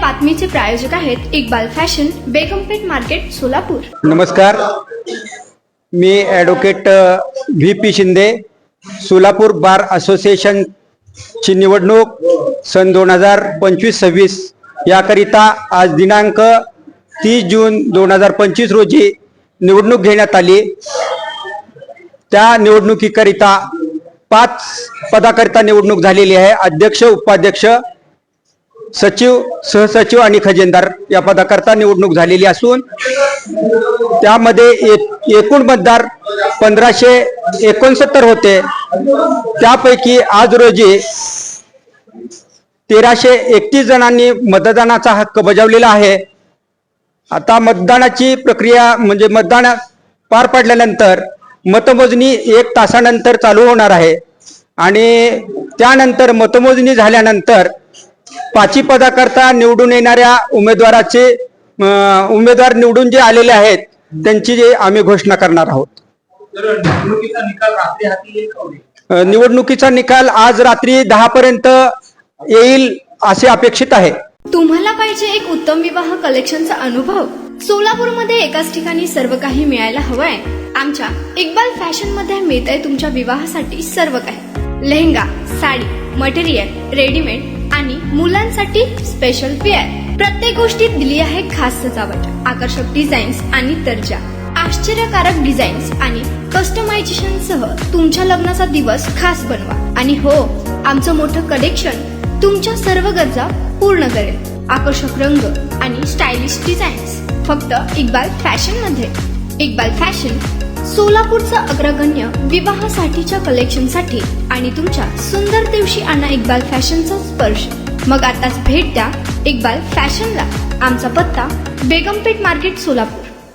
बातमीचे प्रायोजक आहेत Iqbal fashion, बेगमपेठ market, Solapur. नमस्कार, मी ॲडव्होकेट VP शिंदे, सोलापूर बार असोसिएशनची निवडणूक सन 2025-26 याकरिता आज दिनांक 30 जून 2025 रोजी निवडणूक घेण्यात आली। त्या निवडणुकीकरिता 5 पदाकरिता निवडणूक झालेली आहे। अध्यक्ष, उपाध्यक्ष, सचिव, सहसचिव आणि खजिनदार या पदाकरता निवडणूक झालेली असून त्यामध्ये एकूण मतदार 1569 होते। त्यापैकी आज रोजी 1331 जणांनी मतदानाचा हक्क बजावलेला आहे। आता मतदानाची प्रक्रिया म्हणजे मतदान पार पडल्यानंतर मतमोजणी 1 तासानंतर चालू होणार आहे आणि त्यानंतर मतमोजणी झाल्यानंतर 5 पदाकरता निवडून येणाऱ्या उमेदवार निवडून जे आलेले आहेत त्यांची जे आम्ही घोषणा करणार आहोत। निवडणुकीचा निकाल आज रात्री 10 पर्यंत येईल असे अपेक्षित आहे। तुम्हाला पाहिजे एक उत्तम विवाह कलेक्शनचा अनुभव? सोलापूरमध्ये एकाच ठिकाणी सर्व काही मिळायला हवंय। आमच्या इक्बाल फॅशन मध्ये मिळतंय तुमच्या विवाहासाठी सर्व काही। लेहंगा, साडी, मटेरियल, रेडीमेड आणि मुलांसाठी स्पेशल वेअर। प्रत्येक गोष्टीत दिली आहे खास सजावट, आकर्षक डिझाईन्स आणि दर्जा, आश्चर्यकारक डिझाईन्स आणि कस्टमायझेशन सह तुमच्या लग्नाचा दिवस खास बनवा। आणि हो, आमचं मोठं कलेक्शन तुमच्या सर्व गरजा पूर्ण करेल। आकर्षक रंग आणि स्टायलिश डिझाईन्स फक्त इक्बाल फॅशन मध्ये। इक्बाल फॅशन सोलापूरचा अग्रगण्य विवाहासाठीच्या कलेक्शनसाठी आणि तुमच्या सुंदर दिवशी आणा इक्बाल फॅशनचा स्पर्श। मग आताच भेट द्या इक्बाल फॅशनला। आमचा पत्ता बेगमपेठ मार्केट, सोलापूर।